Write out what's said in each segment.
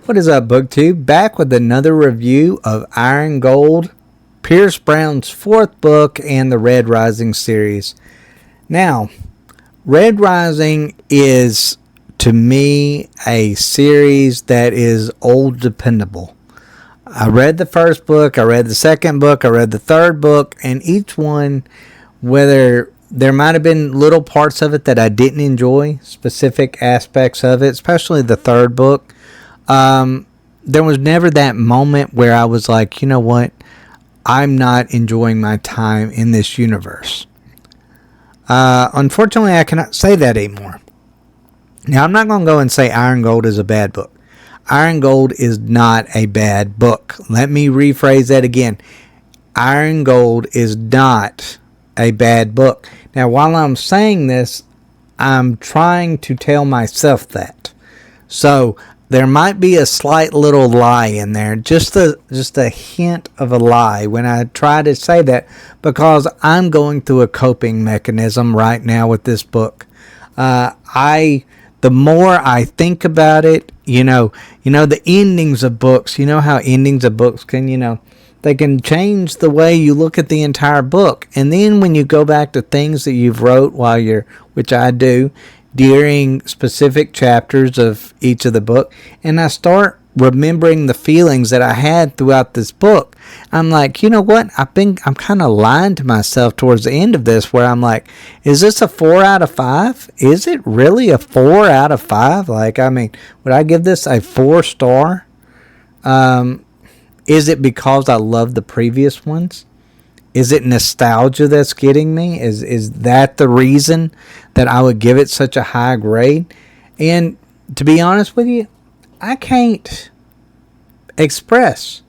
What is up, BookTube? Back with another review of Iron Gold, Pierce Brown's fourth book and the Red Rising series. Now, Red Rising is, to me, a series that is old dependable. I read the first book, I read the second book, I read the third book, and each one, whether there might have been little parts of it that I didn't enjoy, specific aspects of it, especially the third book, there was never that moment where I was like, you know what, I'm not enjoying my time in this universe. Unfortunately, I cannot say that anymore. Now, I'm not going to go and say Iron Gold is a bad book. Iron Gold is not a bad book. Let me rephrase that again. Iron Gold is not a bad book. Now, while I'm saying this, I'm trying to tell myself that. So, there might be a slight little lie in there, just a hint of a lie when I try to say that, because I'm going through a coping mechanism right now with this book. The more I think about it, you know the endings of books. You know how endings of books can, they can change the way you look at the entire book. And then when you go back to things that you've wrote which I do, during specific chapters of each of the book, and I start remembering the feelings that I had throughout this book, I'm like, you know what? I'm kind of lying to myself towards the end of this, where I'm like, is this a 4 out of 5? Is it really a 4 out of 5? Like, I mean, would I give this a 4 star? Is it because I love the previous ones? Is it nostalgia that's getting me? Is that the reason that I would give it such a high grade? And to be honest with you, I can't express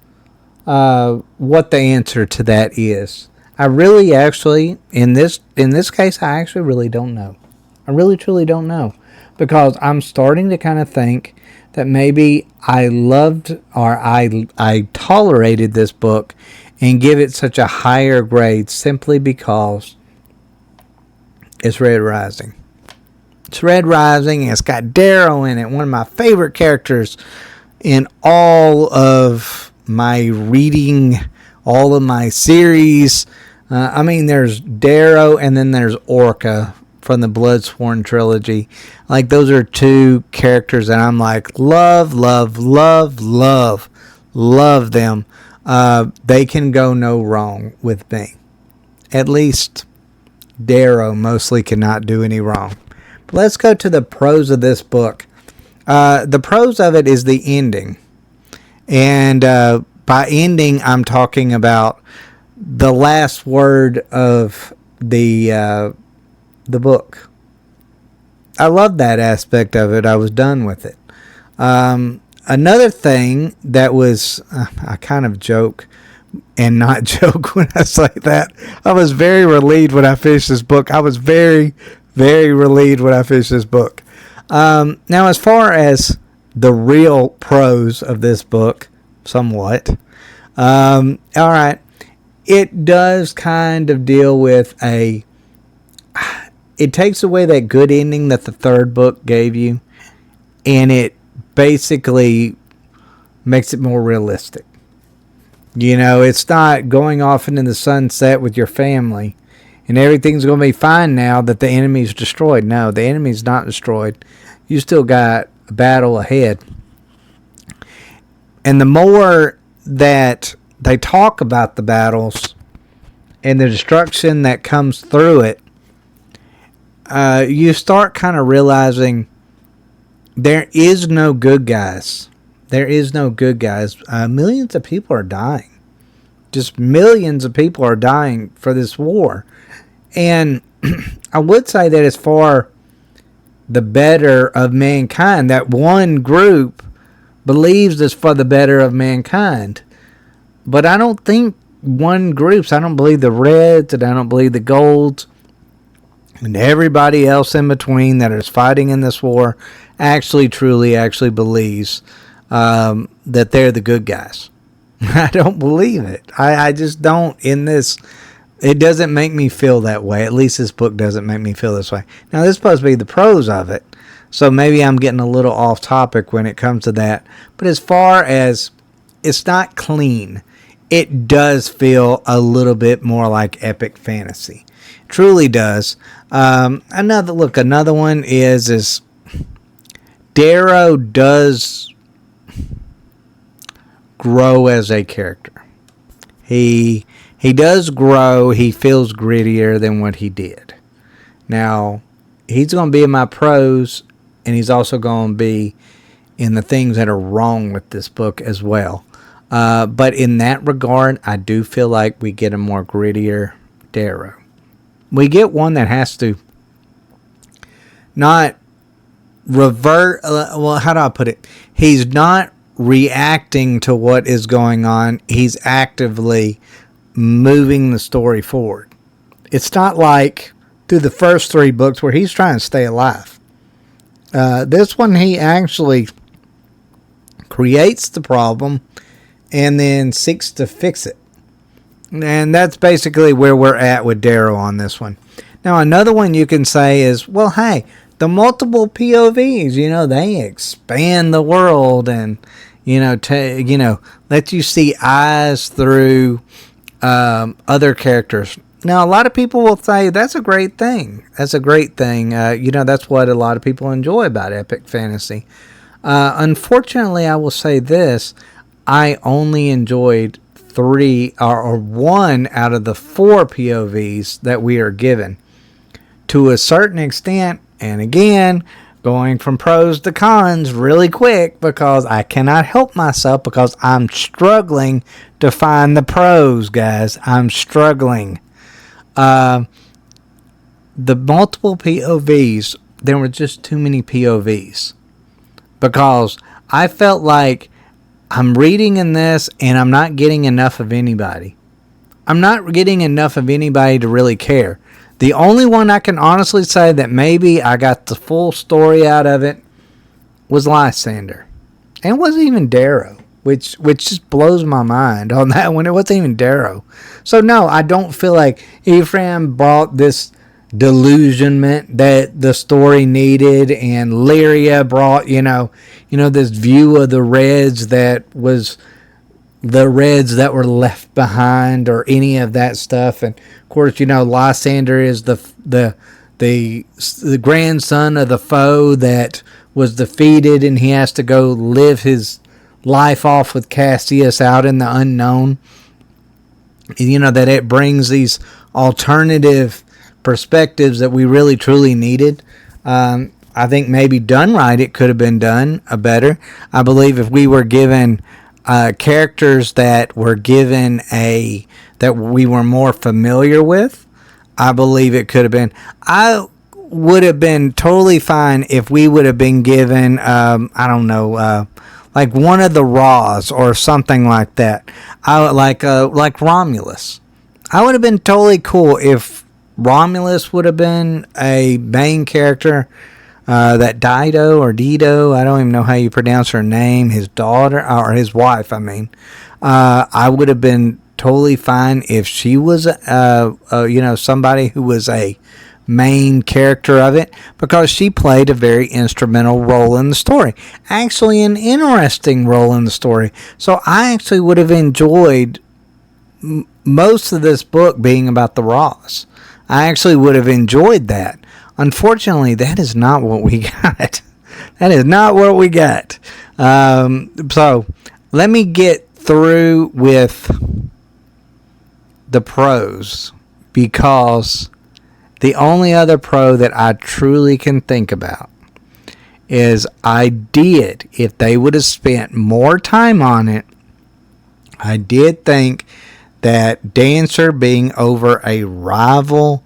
what the answer to that is. I really actually, in this case, I actually really don't know. I really truly don't know, because I'm starting to kind of think that maybe I loved or I tolerated this book and give it such a higher grade simply because it's Red Rising. It's Red Rising, and it's got Darrow in it, one of my favorite characters in all of my reading, all of my series. There's Darrow, and then there's Orca from the Bloodsworn trilogy. Like, those are two characters that I'm like, love them. They can go no wrong with me. At least Darrow mostly cannot do any wrong. But let's go to the prose of this book. The prose of it is the ending. And by ending, I'm talking about the last word of the book. I love that aspect of it. I was done with it. Another thing that was, I kind of joke and not joke when I say that. I was very relieved when I finished this book. I was very, very relieved when I finished this book. Now, as far as the real prose of this book, somewhat, all right, it does kind of deal with it takes away that good ending that the third book gave you, and it basically makes it more realistic. It's not going off into the sunset with your family and everything's going to be fine now that the enemy's destroyed. No, the enemy's not destroyed. You still got a battle ahead. And the more that they talk about the battles and the destruction that comes through it, you start kind of realizing there is no good guys. There is no good guys. Millions of people are dying. Just millions of people are dying for this war. And I would say that it's for the better of mankind. That one group believes it's for the better of mankind. But I don't think one groups. I don't believe the Reds, and I don't believe the Golds, and everybody else in between that is fighting in this war actually believes that they're the good guys. I don't believe it. I just don't in this. It doesn't make me feel that way. At least this book doesn't make me feel this way. Now, this is supposed to be the prose of it. So maybe I'm getting a little off topic when it comes to that. But as far as it's not clean, it does feel a little bit more like epic fantasy. Truly does. Another one is Darrow does grow as a character. He does grow. He feels grittier than what he did. Now, he's going to be in my pros, and he's also going to be in the things that are wrong with this book as well. But in that regard, I do feel like we get a more grittier Darrow. We get one that has to not revert. Well, how do I put it? He's not reacting to what is going on. He's actively moving the story forward. It's not like through the first 3 books where he's trying to stay alive. This one, he actually creates the problem and then seeks to fix it. And that's basically where we're at with Darrow on this one. Now, another one you can say is, well, hey, the multiple POVs, they expand the world and, let you see eyes through other characters. Now, a lot of people will say that's a great thing. That's a great thing. That's what a lot of people enjoy about epic fantasy. Unfortunately, I will say this. I only enjoyed 3 or 1 out of the 4 POVs that we are given. To a certain extent, and again, going from pros to cons really quick because I cannot help myself because I'm struggling to find the pros, guys. I'm struggling. The multiple POVs, there were just too many POVs because I felt like I'm reading in this and I'm not getting enough of anybody. I'm not getting enough of anybody to really care. The only one I can honestly say that maybe I got the full story out of it was Lysander. And it wasn't even Darrow, which just blows my mind on that one. It wasn't even Darrow. So no, I don't feel like Ephraim brought this delusionment that the story needed, and Lyria brought, this view of the Reds that was the Reds that were left behind or any of that stuff. And of course, Lysander is the grandson of the foe that was defeated, and he has to go live his life off with Cassius out in the unknown. That it brings these alternative perspectives that we really truly needed. I think maybe done right, it could have been done better. I believe if we were given characters that were given that we were more familiar with, I believe it could have been. I would have been totally fine if we would have been given, like one of the Raws or something like that. Like Romulus. I would have been totally cool if Romulus would have been a main character. That Dido, I don't even know how you pronounce her name, his daughter, or his wife, I would have been totally fine if she was, somebody who was a main character of it, because she played a very instrumental role in the story. Actually, an interesting role in the story. So I actually would have enjoyed most of this book being about the Raws. I actually would have enjoyed that. Unfortunately, that is not what we got. That is not what we got. So let me get through with the pros, because the only other pro that I truly can think about is if they would have spent more time on it, I did think that Dancer being over a rival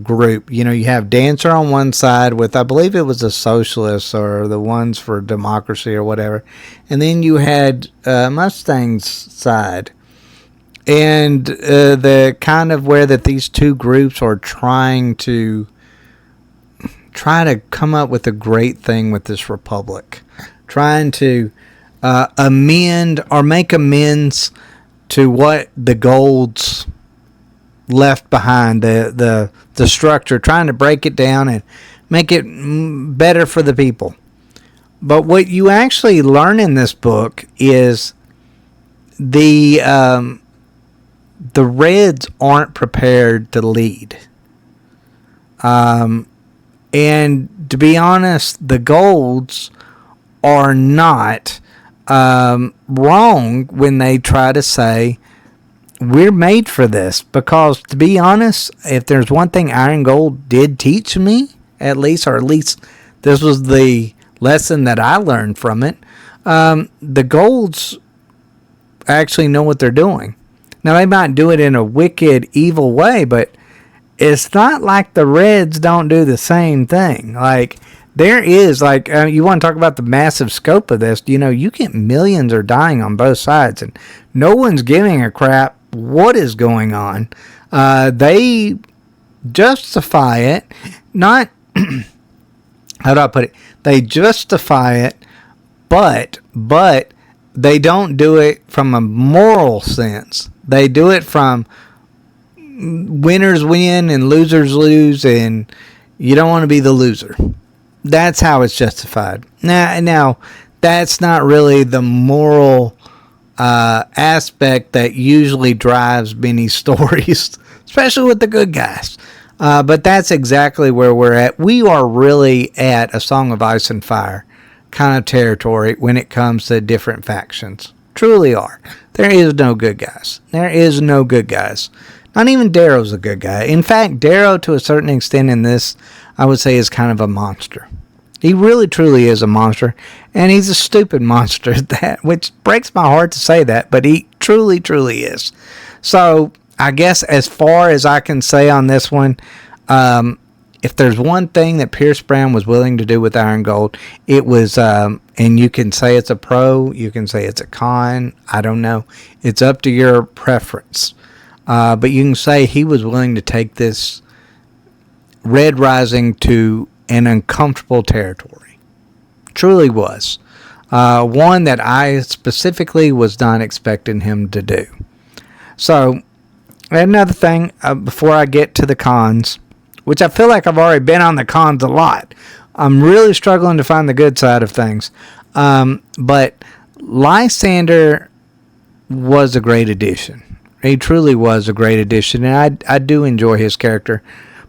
group. You have Dancer on one side with, I believe it was the socialists or the ones for democracy or whatever, and then you had Mustang's side, and the kind of where that these two groups are trying to come up with a great thing with this republic, trying to amend or make amends to what the Golds left behind, the structure, trying to break it down and make it better for the people. But what you actually learn in this book is the Reds aren't prepared to lead. And to be honest, the Golds are not wrong when they try to say, we're made for this. Because to be honest, if there's one thing Iron Gold did teach me, at least this was the lesson that I learned from it, the Golds actually know what they're doing. Now, they might do it in a wicked, evil way, but it's not like the Reds don't do the same thing. Like, there is, you want to talk about the massive scope of this, you get millions are dying on both sides, and no one's giving a crap what is going on. They justify it, not, how do I put it? They justify it, but they don't do it from a moral sense. They do it from winners win and losers lose, and you don't want to be the loser. That's how it's justified. Now that's not really the moral aspect that usually drives many stories, especially with the good guys. But that's exactly where we're at. We are really at a Song of Ice and Fire kind of territory when it comes to different factions. Truly are. There is no good guys. There is no good guys. Not even Darrow's a good guy. In fact, Darrow, to a certain extent in this, I would say is kind of a monster. He really, truly is a monster. And he's a stupid monster at that, which breaks my heart to say that, but he truly, truly is. So, I guess as far as I can say on this one, if there's one thing that Pierce Brown was willing to do with Iron Gold, it was, and you can say it's a pro, you can say it's a con, I don't know. It's up to your preference. But you can say he was willing to take this Red Rising to an uncomfortable territory. Truly was. One that I specifically was not expecting him to do. So, another thing, before I get to the cons, which I feel like I've already been on the cons a lot. I'm really struggling to find the good side of things. But Lysander was a great addition. He truly was a great addition, and I do enjoy his character.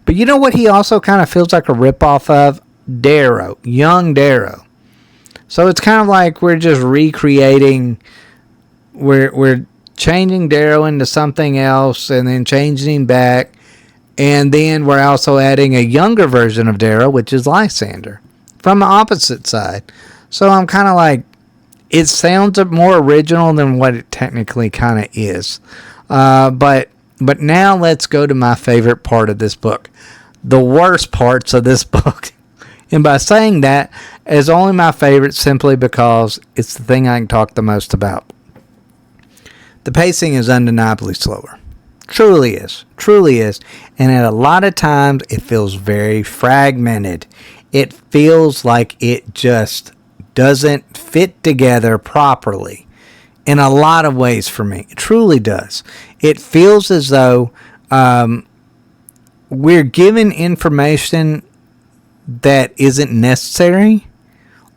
But you know what he also kind of feels like a ripoff of? Darrow. Young Darrow. So it's kind of like we're just recreating, we're changing Darrow into something else and then changing him back. And then we're also adding a younger version of Darrow, which is Lysander, from the opposite side. So I'm kind of like, it sounds more original than what it technically kind of is. But now let's go to my favorite part of this book. The worst parts of this book. And by saying that, is only my favorite simply because it's the thing I can talk the most about. The pacing is undeniably slower. Truly is. Truly is. And at a lot of times, it feels very fragmented. It feels like it just doesn't fit together properly in a lot of ways for me. It truly does. It feels as though we're given information that isn't necessary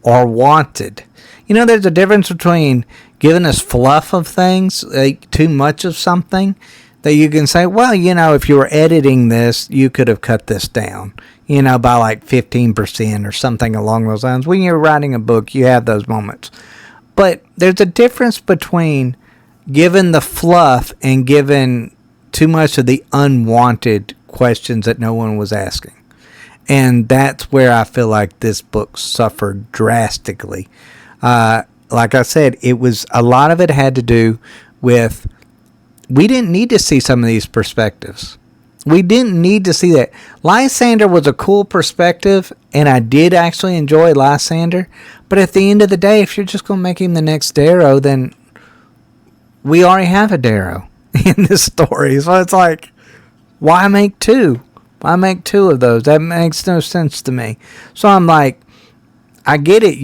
or wanted. You know, there's a difference between giving us fluff of things, like too much of something, that you can say, well, if you were editing this, you could have cut this down, by like 15% or something along those lines. When you're writing a book, you have those moments. But there's a difference between giving the fluff and giving too much of the unwanted questions that no one was asking. And that's where I feel like this book suffered drastically. Like I said, a lot of it had to do with, we didn't need to see some of these perspectives. We didn't need to see that. Lysander was a cool perspective, and I did actually enjoy Lysander. But at the end of the day, if you're just going to make him the next Darrow, then we already have a Darrow in this story. So it's like, why make two? Why make two of those? That makes no sense to me. So I'm like, I get it.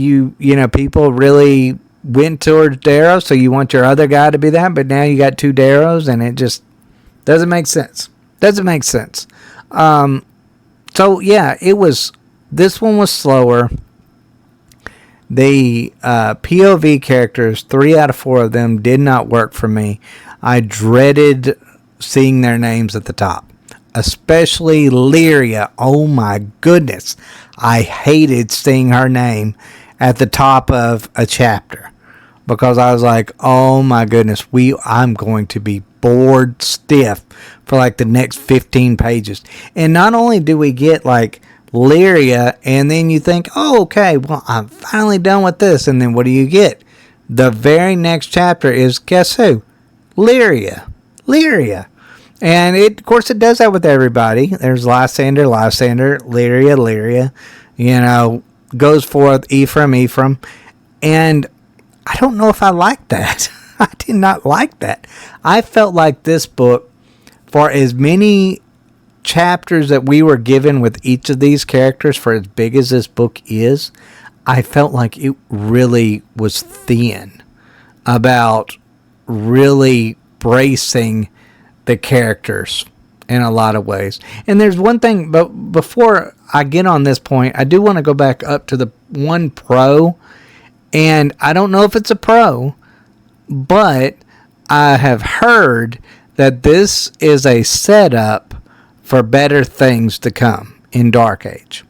People really went towards Darrow, so you want your other guy to be that, but now you got two Darrows, and it just doesn't make sense. Doesn't make sense. So yeah, it was This one was slower. The POV characters, 3 out of 4 of them did not work for me. I dreaded seeing their names at the top, especially Lyria. Oh my goodness. I hated seeing her name at the top of a chapter because I was like, oh my goodness, I'm going to be bored stiff for like the next 15 pages. And not only do we get like Lyria, and then you think, oh, okay, well, I'm finally done with this. And then what do you get? The very next chapter is, guess who? Lyria. And of course, it does that with everybody. There's Lysander, Lyria. Goes forth, Ephraim. And I don't know if I like that. I did not like that. I felt like this book, for as many chapters that we were given with each of these characters, for as big as this book is, I felt like it really was thin about really bracing the characters in a lot of ways. And there's one thing, but before I get on this point, I do want to go back up to the one pro, and I don't know if it's a pro, but I have heard that this is a setup for better things to come in Dark Age.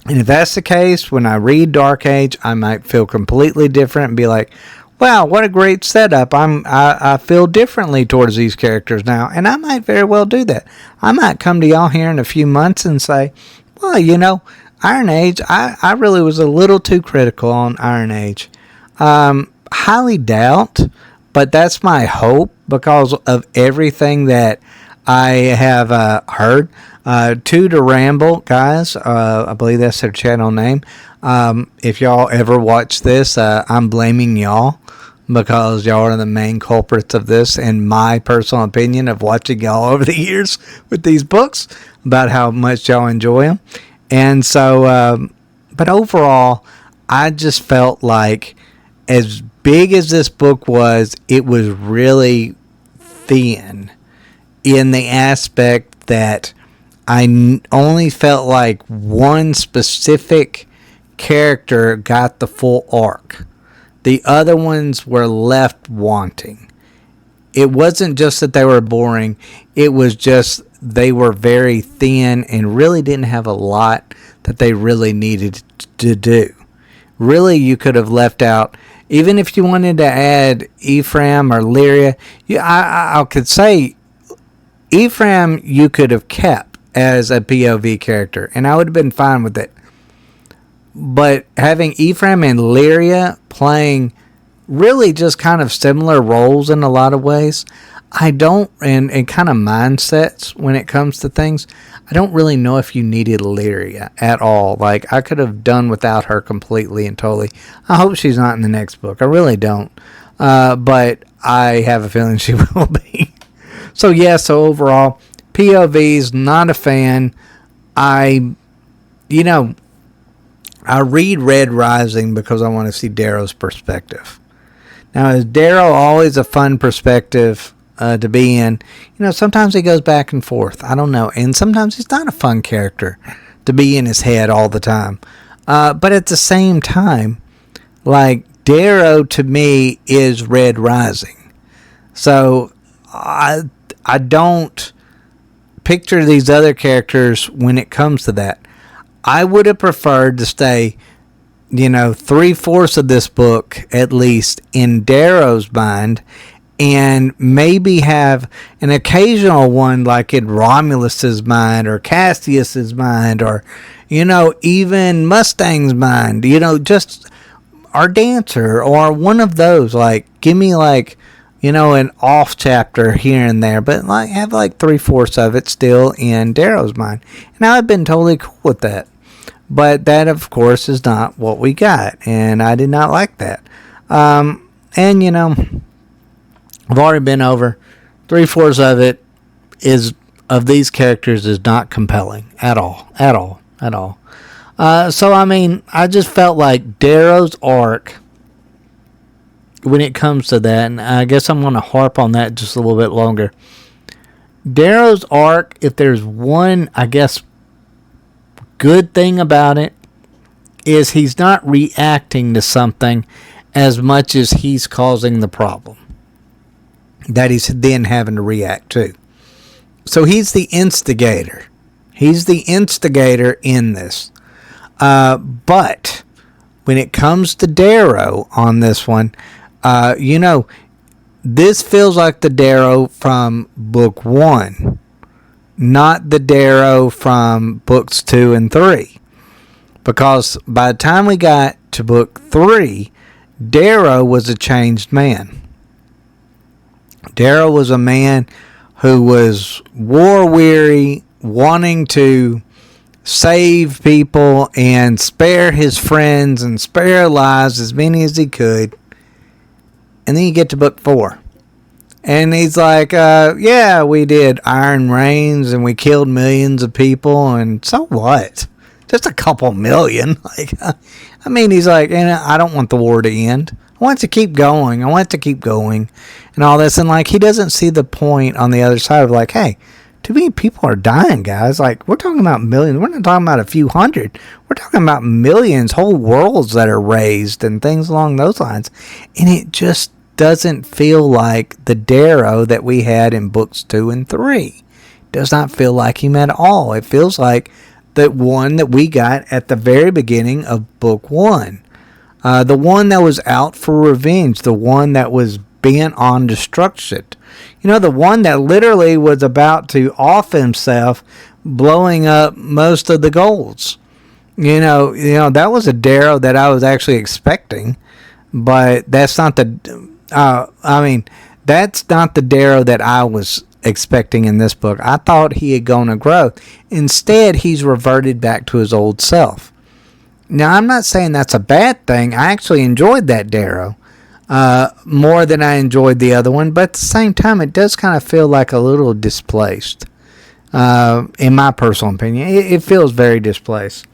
And if that's the case, when I read Dark Age, I might feel completely different and be like, wow, what a great setup. I feel differently towards these characters now. And I might very well do that. I might come to y'all here in a few months and say, well, Iron Age, I really was a little too critical on Iron Age. Highly doubt, but that's my hope because of everything that I have heard. To the Ramble, guys, I believe that's their channel name. If y'all ever watch this, I'm blaming y'all because y'all are the main culprits of this, in my personal opinion, of watching y'all over the years with these books about how much y'all enjoy them. And so, but overall, I just felt like as big as this book was, it was really thin in the aspect that I only felt like one specific character got the full arc. The other ones were left wanting. It wasn't just that they were boring. It was just they were very thin and really didn't have a lot that they really needed to do. Really, you could have left out, even if you wanted to add Ephraim or Lyria, I could say Ephraim you could have kept as a POV character, and I would have been fine with it. But having Ephraim and Lyria playing really just kind of similar roles in a lot of ways, I don't, and kind of mindsets when it comes to things, I don't really know if you needed Lyria at all. Like, I could have done without her completely and totally. I hope she's not in the next book. I really don't. But I have a feeling she will be. So overall, POVs, not a fan. I read Red Rising because I want to see Darrow's perspective. Now, is Darrow always a fun perspective to be in? Sometimes he goes back and forth. I don't know. And sometimes he's not a fun character to be in his head all the time. But at the same time, like, Darrow to me is Red Rising. So I don't picture these other characters when it comes to that. I would have preferred to stay, 3/4 of this book, at least, in Darrow's mind, and maybe have an occasional one like in Romulus's mind, or Cassius's mind, or, even Mustang's mind, just our Dancer, or one of those. Like, give me, like, an off chapter here and there, but have 3/4 of it still in Darrow's mind. And I've been totally cool with that. But that, of course, is not what we got, and I did not like that. And, I've already been over 3/4 of it of these characters is not compelling at all. So, I just felt like Darrow's arc, when it comes to that, and I guess I'm going to harp on that just a little bit longer. Darrow's arc, if there's one, I guess, good thing about it is he's not reacting to something as much as he's causing the problem that he's then having to react to. So he's the instigator. He's the instigator in this. But when it comes to Darrow on this one, this feels like the Darrow from book 1, not the Darrow from books 2 and 3. Because by the time we got to book 3, Darrow was a changed man. Darrow was a man who was war-weary, wanting to save people and spare his friends and spare lives, as many as he could. And then you get to book 4. And he's like, yeah, we did Iron Reigns and we killed millions of people, and so what? Just a couple million. He's like, I don't want the war to end. I want it to keep going. And all this. And he doesn't see the point on the other side of hey, too many people are dying, guys. We're talking about millions. We're not talking about a few hundred. We're talking about millions, whole worlds that are raised and things along those lines. And it just doesn't feel like the Darrow that we had in books 2 and 3. It does not feel like him at all. It feels like the one that we got at the very beginning of book 1. The one that was out for revenge. The one that was bent on destruction. The one that literally was about to off himself, blowing up most of the golds. That was a Darrow that I was actually expecting, but that's not that's not the Darrow that I was expecting in this book. I thought he had gone to growth. Instead, he's reverted back to his old self. Now, I'm not saying that's a bad thing. I actually enjoyed that Darrow more than I enjoyed the other one, but at the same time, it does kind of feel like a little displaced. In my personal opinion, it feels very displaced.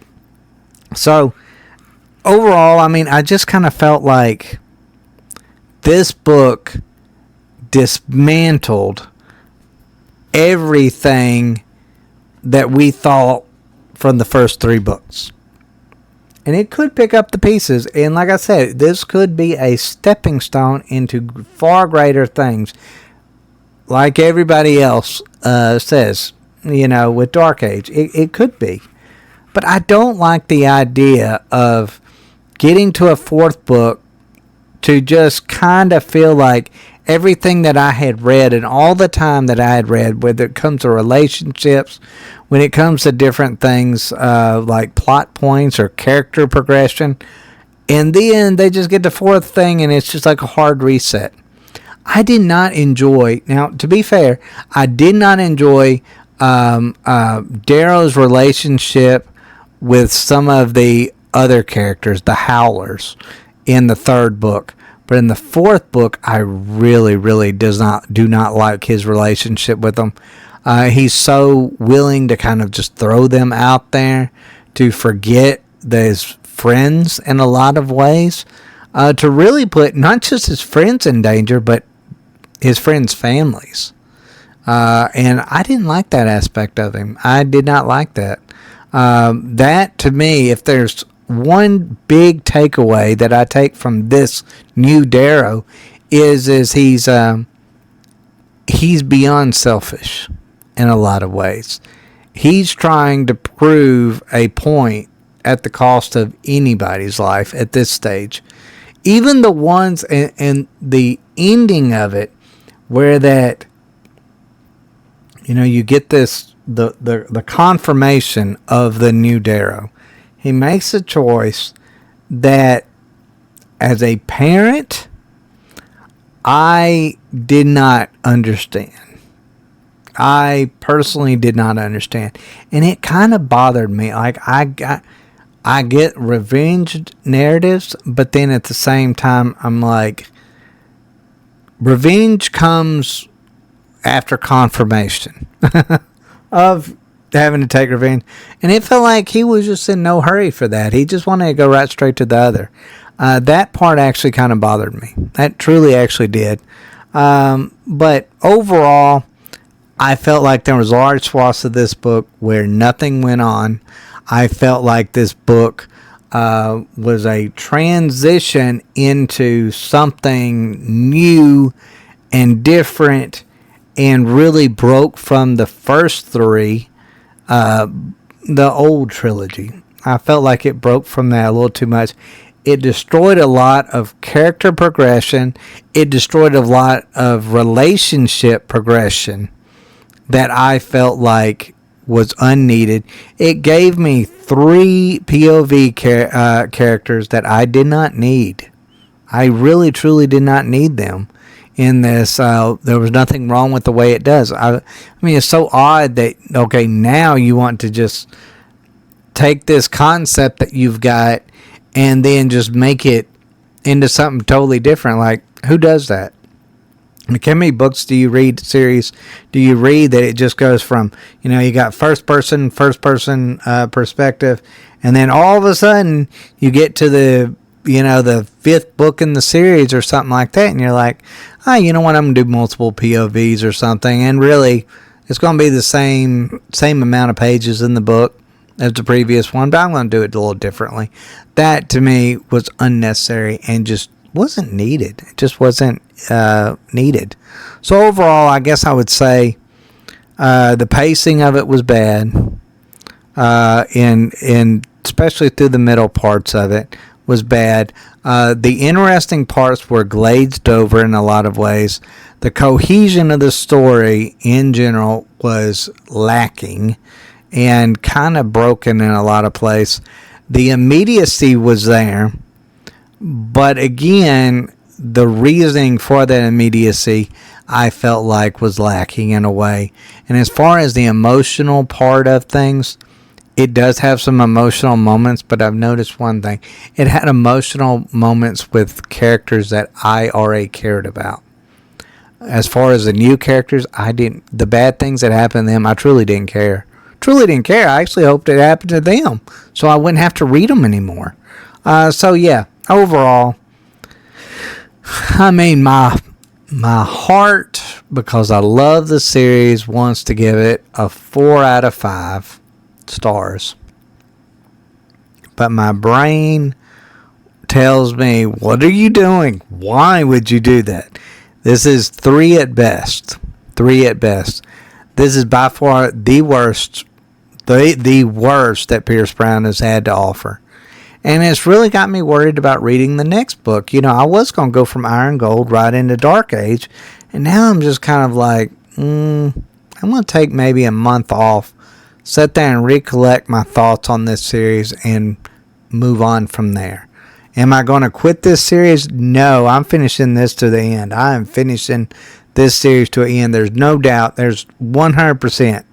So, overall, I just kind of felt like this book dismantled everything that we thought from the first 3 books. And it could pick up the pieces. And like I said, this could be a stepping stone into far greater things. Like everybody else says, with Dark Age. It could be. But I don't like the idea of getting to a 4th book to just kind of feel like everything that I had read and all the time that I had read, whether it comes to relationships, when it comes to different things like plot points or character progression, in the end they just get the 4th thing and it's just like a hard reset. I did not enjoy, now to be fair, I did not enjoy Darrow's relationship with some of the other characters, the Howlers, in the 3rd book. But in the 4th book, I really do not like his relationship with them. He's so willing to kind of just throw them out there, to forget his friends in a lot of ways, to really put not just his friends in danger, but his friends' families. And I didn't like that aspect of him. I did not like that. That, to me, if there's one big takeaway that I take from this new Darrow is he's beyond selfish in a lot of ways. He's trying to prove a point at the cost of anybody's life at this stage. Even the ones and the ending of it where that, you get this the confirmation of the new Darrow. He makes a choice that, as a parent, I did not understand. I personally did not understand. And it kind of bothered me. I get revenge narratives, but then at the same time, I'm like, revenge comes after confirmation of having to take revenge, and it felt like he was just in no hurry for that. He just wanted to go right straight to the other. That part actually kind of bothered me. That truly actually did. But overall, I felt like there was large swaths of this book where nothing went on. I felt like this book was a transition into something new and different, and really broke from the first three, the old trilogy. I felt like it broke from that a little too much. It destroyed a lot of character progression. It destroyed a lot of relationship progression that I felt like was unneeded. It gave me 3 POV characters that I did not need. I really, truly did not need them in this. There was nothing wrong with the way it does. I mean, it's so odd that, okay, now you want to just take this concept that you've got and then just make it into something totally different. Like, who does that? Like, how many books do you read, series do you read that it just goes from, you got first person perspective, and then all of a sudden you get to the 5th book in the series or something like that, and you're like, you know what, I'm going to do multiple POVs or something, and really it's going to be the same amount of pages in the book as the previous one, but I'm going to do it a little differently. That, to me, was unnecessary and just wasn't needed. It just wasn't needed. So overall, I guess I would say the pacing of it was bad, in especially through the middle parts of it was bad. The interesting parts were glazed over in a lot of ways. The cohesion of the story in general was lacking and kind of broken in a lot of places. The immediacy was there, but again, the reasoning for that immediacy I felt like was lacking in a way. And as far as the emotional part of things, it does have some emotional moments, but I've noticed one thing. It had emotional moments with characters that I already cared about. As far as the new characters, the bad things that happened to them, I truly didn't care. I actually hoped it happened to them, so I wouldn't have to read them anymore. So yeah, overall, I mean, my heart, because I love the series, wants to give it a 4 out of 5 stars. But my brain tells me, what are you doing? Why would you do that? This is 3 at best. 3 at best. This is by far the worst that Pierce Brown has had to offer. And it's really got me worried about reading the next book. I was going to go from Iron Gold right into Dark Age. And now I'm just kind of like, I'm going to take maybe a month off, sit there and recollect my thoughts on this series and move on from there. Am I going to quit this series? No, I'm finishing this to the end. I am finishing this series to the end. There's no doubt. There's 100%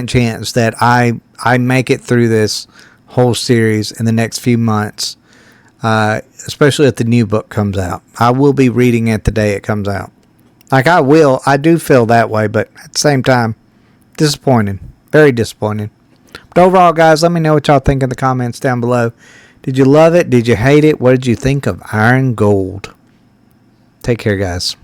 chance that I make it through this whole series in the next few months, especially if the new book comes out. I will be reading it the day it comes out. I do feel that way, but at the same time, disappointing. Very disappointing. But overall, guys, let me know what y'all think in the comments down below. Did you love it? Did you hate it? What did you think of Iron Gold? Take care, guys.